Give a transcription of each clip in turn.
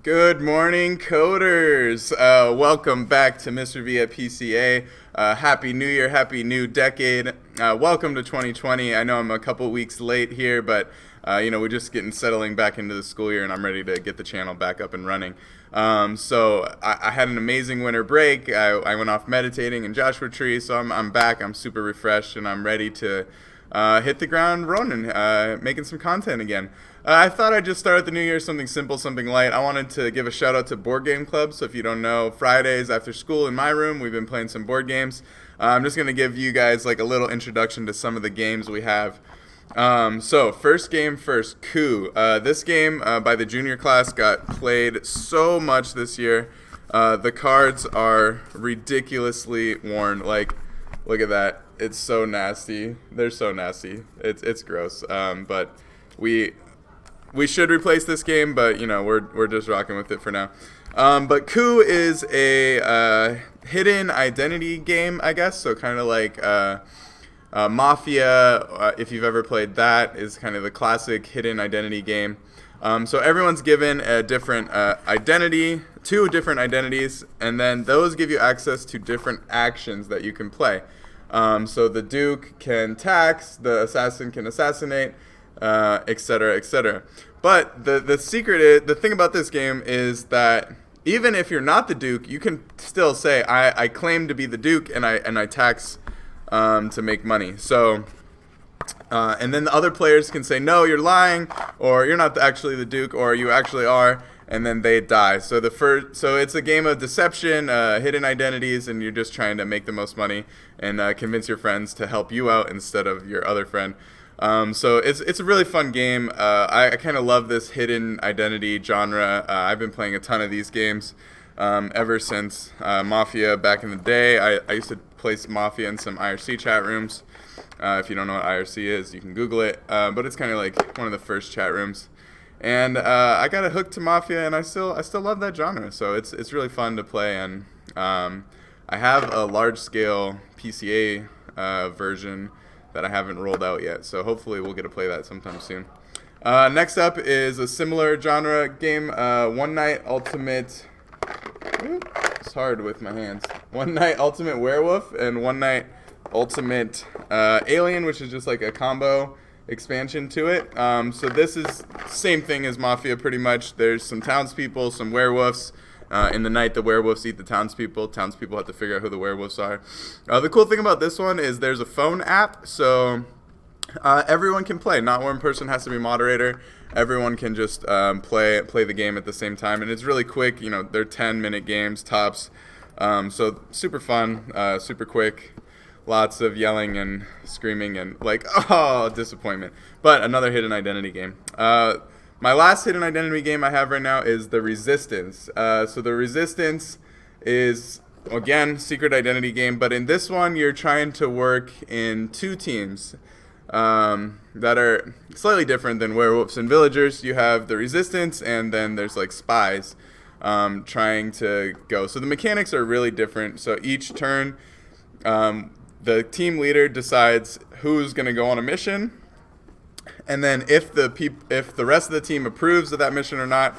Good morning, coders. Welcome back to Mr. V at PCA. Happy New Year, happy new decade. Welcome to 2020. I know I'm a couple weeks late here, but we're just settling back into the school year, and I'm ready to get the channel back up and running. So I had an amazing winter break. I went off meditating in Joshua Tree, so I'm back. I'm super refreshed, and I'm ready to hit the ground running, making some content again. I thought I'd just start at the new year something simple, something light. I wanted to give a shout out to Board Game Club. So if you don't know, Fridays after school in my room, we've been playing some board games. I'm just going to give you guys like a little introduction to some of the games we have. So first game first, Coup. This game by the junior class got played so much this year. The cards are ridiculously worn. Like, look at that. It's so nasty. They're so nasty. It's gross. But we should replace this game, but we're just rocking with it for now. But Coup is a hidden identity game, I guess. So kind of like Mafia, if you've ever played that, is kind of the classic hidden identity game. So everyone's given a different identity, two different identities, and then those give you access to different actions that you can play. So the Duke can tax, the assassin can assassinate, etc., etc. But the secret is, the thing about this game is that even if you're not the Duke, you can still say I claim to be the Duke and I tax to make money. So and then the other players can say no, you're lying, or you're not actually the Duke, or you actually are, and then they die. So it's a game of deception, hidden identities, and you're just trying to make the most money and convince your friends to help you out instead of your other friend. So it's a really fun game. I kind of love this hidden identity genre. I've been playing a ton of these games ever since Mafia back in the day. I used to play Mafia in some IRC chat rooms. If you don't know what IRC is, you can Google it. But it's kind of like one of the first chat rooms. And I got a hook to Mafia, and I still love that genre. So it's really fun to play. And I have a large scale PCA version that I haven't rolled out yet, so hopefully we'll get to play that sometime soon. Next up is a similar genre game, One Night Ultimate. It's hard with my hands. One Night Ultimate Werewolf and One Night Ultimate Alien, which is just like a combo expansion to it. So this is same thing as Mafia pretty much. There's some townspeople, some werewolves. In the night, the werewolves eat the townspeople. Townspeople have to figure out who the werewolves are. The cool thing about this one is there's a phone app, so everyone can play. Not one person has to be moderator. Everyone can just play the game at the same time, and it's really quick. They're 10-minute games tops, so super fun, super quick. Lots of yelling and screaming and disappointment. But another hidden identity game. My last hidden identity game I have right now is The Resistance. So The Resistance is, again, secret identity game, but in this one you're trying to work in two teams that are slightly different than werewolves and villagers. You have the Resistance, and then there's like spies trying to go. So the mechanics are really different. So each turn, the team leader decides who's going to go on a mission. And then if the rest of the team approves of that mission or not,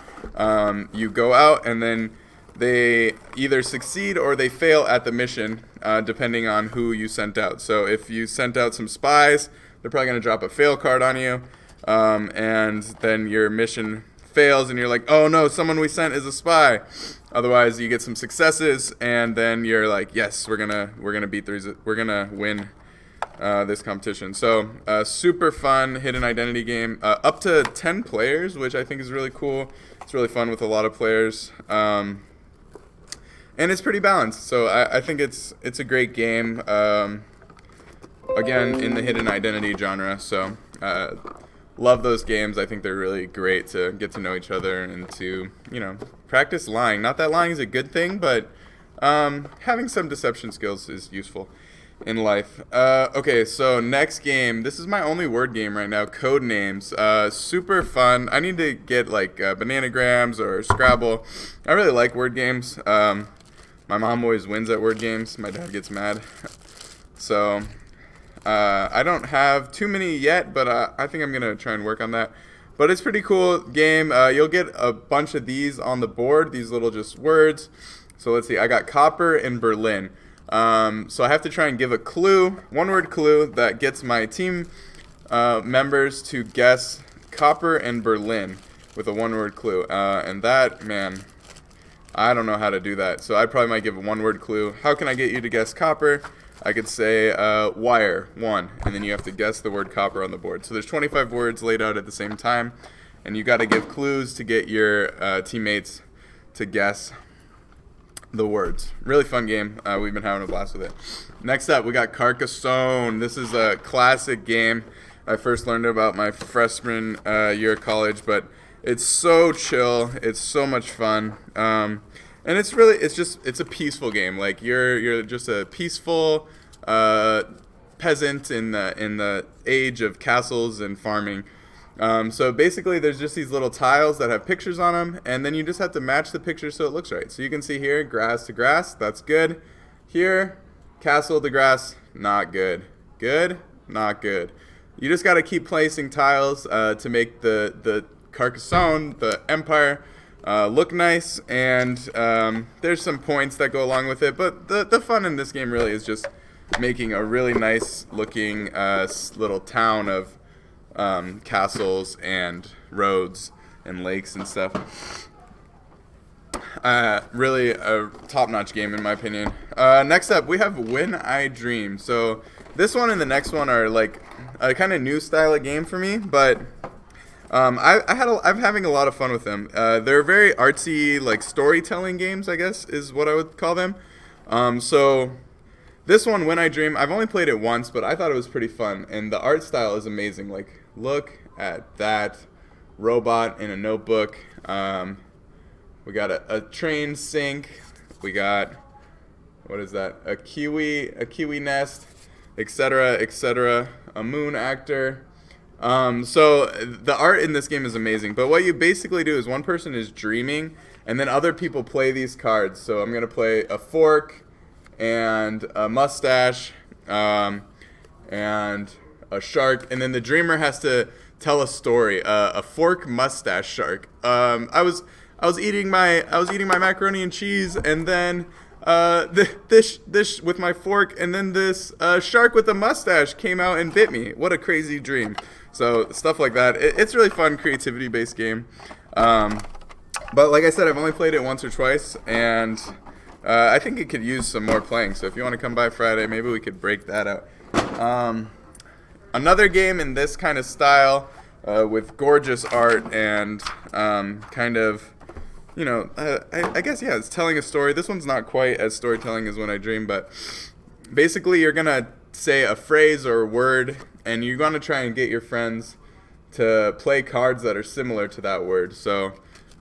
you go out, and then they either succeed or they fail at the mission, depending on who you sent out. So if you sent out some spies, they're probably going to drop a fail card on you, and then your mission fails, and you're like, oh no, someone we sent is a spy. Otherwise, you get some successes, and then you're like, yes, we're gonna win this competition. So super fun hidden identity game, up to 10 players, which I think is really cool. It's really fun with a lot of players, and it's pretty balanced. So I think it's a great game, again, in the hidden identity genre. So love those games. I think they're really great to get to know each other and to practice lying. Not that lying is a good thing, but having some deception skills is useful in life. Okay, so next game. This is my only word game right now. Codenames. Super fun. I need to get like Bananagrams or Scrabble. I really like word games. My mom always wins at word games. My dad gets mad. So I don't have too many yet, but I think I'm gonna try and work on that. But it's pretty cool game. You'll get a bunch of these on the board, these little just words. So let's see, I got copper and Berlin. So I have to try and give a clue, one-word clue that gets my team members to guess copper and Berlin with a one-word clue. And that, man, I don't know how to do that. So I probably might give a one-word clue. How can I get you to guess copper? I could say wire, 1, and then you have to guess the word copper on the board. So there's 25 words laid out at the same time, and you got to give clues to get your teammates to guess the words. Really fun game. We've been having a blast with it. Next up, we got Carcassonne. This is a classic game. I first learned about my freshman year of college, but it's so chill. It's so much fun. And it's a peaceful game. Like you're just a peaceful peasant in the age of castles and farming. So basically, there's just these little tiles that have pictures on them, and then you just have to match the picture so it looks right. So you can see here, grass to grass, that's good. Here, castle to grass, not good. Good, not good. You just got to keep placing tiles to make the Carcassonne, the empire, look nice, and there's some points that go along with it. But the fun in this game really is just making a really nice looking little town of castles and roads and lakes and stuff. Really a top-notch game in my opinion. Next up, we have When I Dream. So this one and the next one are like a kind of new style of game for me, but I'm having a lot of fun with them. They're very artsy, like storytelling games, I guess is what I would call them. So this one, When I Dream, I've only played it once, but I thought it was pretty fun, and the art style is amazing. Like, look at that robot in a notebook. We got a train sink. We got, what is that? A kiwi nest, etc., etc. A moon actor. So the art in this game is amazing. But what you basically do is one person is dreaming, and then other people play these cards. So I'm gonna play a fork and a mustache and a shark, and then the dreamer has to tell a story. A fork mustache shark. I was eating my macaroni and cheese, and then this with my fork, and then this shark with a mustache came out and bit me. What a crazy dream. So stuff like that. It's really fun, creativity based game. But like I said, I've only played it once or twice, and I think it could use some more playing. So if you want to come by Friday, maybe we could break that out. Another game in this kind of style with gorgeous art and kind of, you know, I guess, yeah, it's telling a story. This one's not quite as storytelling as When I Dream, but basically you're going to say a phrase or a word, and you're going to try and get your friends to play cards that are similar to that word. So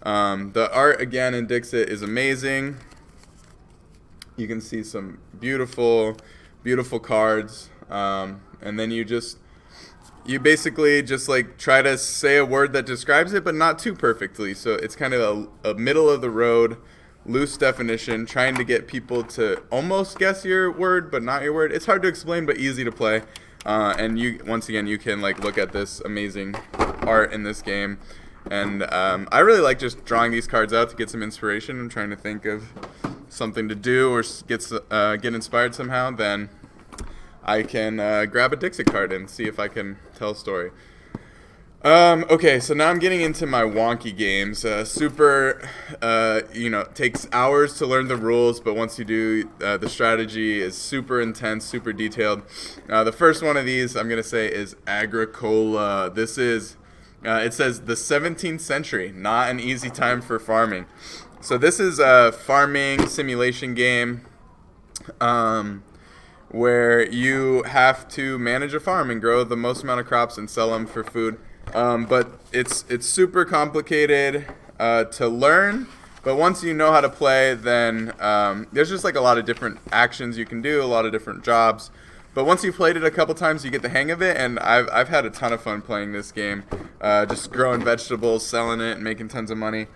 the art, again, in Dixit is amazing. You can see some beautiful, beautiful cards. And then you basically just like try to say a word that describes it, but not too perfectly. So it's kind of a middle of the road, loose definition, trying to get people to almost guess your word, but not your word. It's hard to explain, but easy to play. And once again, you can like look at this amazing art in this game. And I really like just drawing these cards out to get some inspiration. I'm trying to think of something to do or get inspired somehow. Then I can grab a Dixit card and see if I can tell a story. Okay, so now I'm getting into my wonky games. Takes hours to learn the rules, but once you do, the strategy is super intense, super detailed. The first one of these I'm going to say is Agricola. This is, it says the 17th century, not an easy time for farming. So this is a farming simulation game. Where you have to manage a farm and grow the most amount of crops and sell them for food. But it's super complicated to learn. But once you know how to play, then there's just like a lot of different actions you can do, a lot of different jobs. But once you've played it a couple times, you get the hang of it. And I've had a ton of fun playing this game, just growing vegetables, selling it, and making tons of money.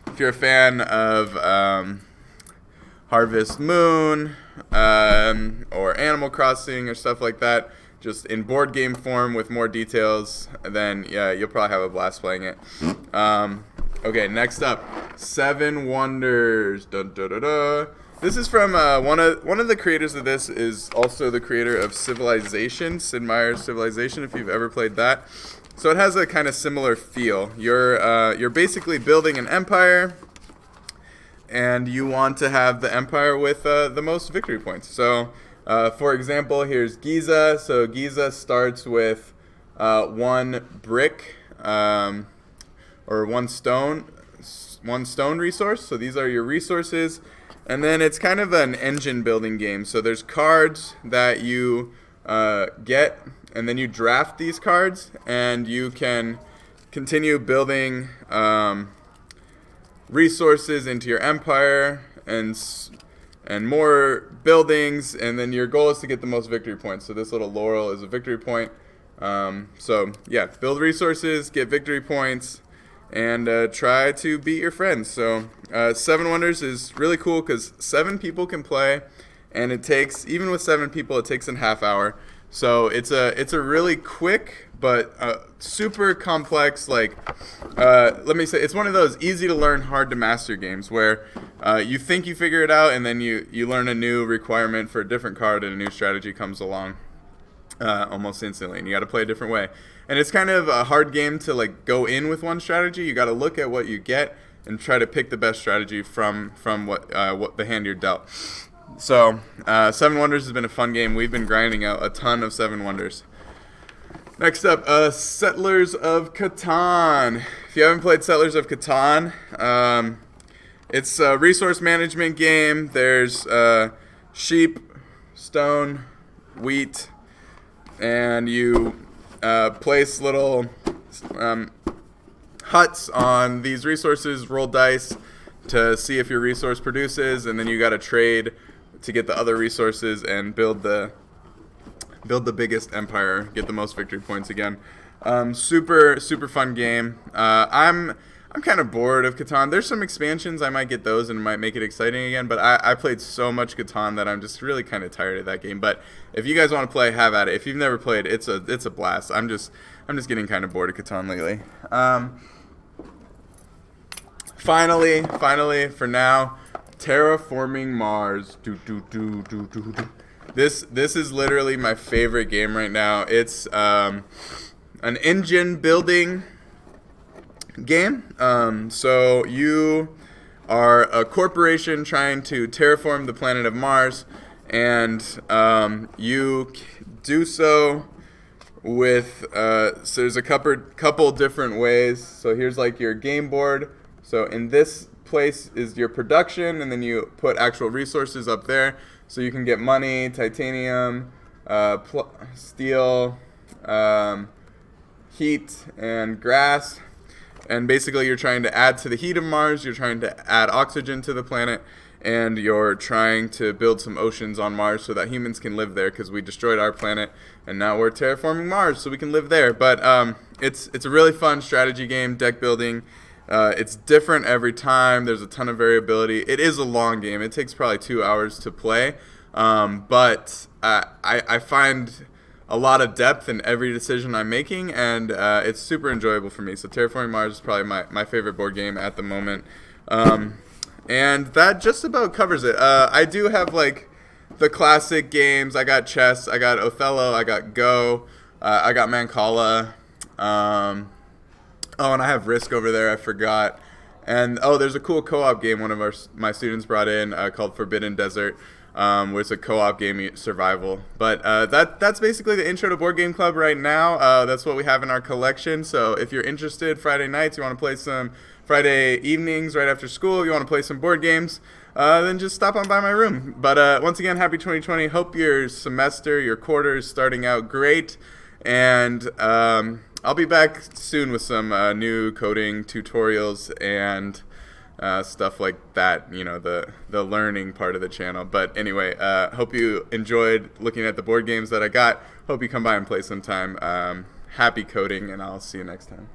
If you're a fan of Harvest Moon or Animal Crossing or stuff like that, just in board game form with more details, then yeah, you'll probably have a blast playing it. Okay, next up, Seven Wonders. Dun, dun, dun, dun. This is from one of the creators of this is also the creator of Civilization, Sid Meier's Civilization, if you've ever played that. So it has a kind of similar feel. You're basically building an empire, and you want to have the empire with the most victory points. So, for example, here's Giza. So Giza starts with 1 brick or one stone resource. So these are your resources. And then it's kind of an engine building game. So there's cards that you get, and then you draft these cards, and you can continue building resources into your empire and more buildings. And then your goal is to get the most victory points. So this little laurel is a victory point. So yeah, build resources, get victory points, and try to beat your friends. So Seven Wonders is really cool because 7 people can play, and it takes, even with 7 people, it takes a half hour. So it's a really quick but super complex, like let me say, it's one of those easy to learn, hard to master games where you think you figure it out, and then you learn a new requirement for a different card, and a new strategy comes along almost instantly, and you got to play a different way. And it's kind of a hard game to like go in with one strategy. You got to look at what you get and try to pick the best strategy from what the hand you're dealt. So Seven Wonders has been a fun game. We've been grinding out a ton of Seven Wonders. Next up, Settlers of Catan. If you haven't played Settlers of Catan, it's a resource management game. There's sheep, stone, wheat, and you place little huts on these resources, roll dice to see if your resource produces, and then you got to trade to get the other resources and build the biggest empire, get the most victory points again. Super fun game. I'm kind of bored of Catan. There's some expansions, I might get those and it might make it exciting again, but I played so much Catan that I'm just really kind of tired of that game. But if you guys want to play, have at it. If you've never played, it's a blast. I'm just getting kind of bored of Catan lately. Finally, for now, Terraforming Mars. This is literally my favorite game right now. It's an engine building game. So you are a corporation trying to terraform the planet of Mars, and you do so with so there's a couple different ways. So here's like your game board. So in this place is your production, and then you put actual resources up there, so you can get money, titanium, steel, heat, and grass. And basically you're trying to add to the heat of Mars, you're trying to add oxygen to the planet, and you're trying to build some oceans on Mars so that humans can live there, because we destroyed our planet and now we're terraforming Mars so we can live there. But it's a really fun strategy game, deck building. It's different every time. There's a ton of variability. It is a long game. It takes probably 2 hours to play, but I find a lot of depth in every decision I'm making, and it's super enjoyable for me. So Terraforming Mars is probably my favorite board game at the moment. And that just about covers it. I do have like the classic games. I got chess, I got Othello, I got Go, I got Mancala. Oh, and I have Risk over there, I forgot. And there's a cool co-op game one of my students brought in called Forbidden Desert, where it's a co-op game, survival. But that's basically the intro to Board Game Club right now. That's what we have in our collection. So if you're interested, Friday nights, you want to play some Friday evenings right after school, you want to play some board games, then just stop on by my room. But once again, happy 2020. Hope your semester, your quarter is starting out great. And I'll be back soon with some new coding tutorials and stuff like that, you know, the learning part of the channel. But anyway, hope you enjoyed looking at the board games that I got. Hope you come by and play sometime. Happy coding, and I'll see you next time.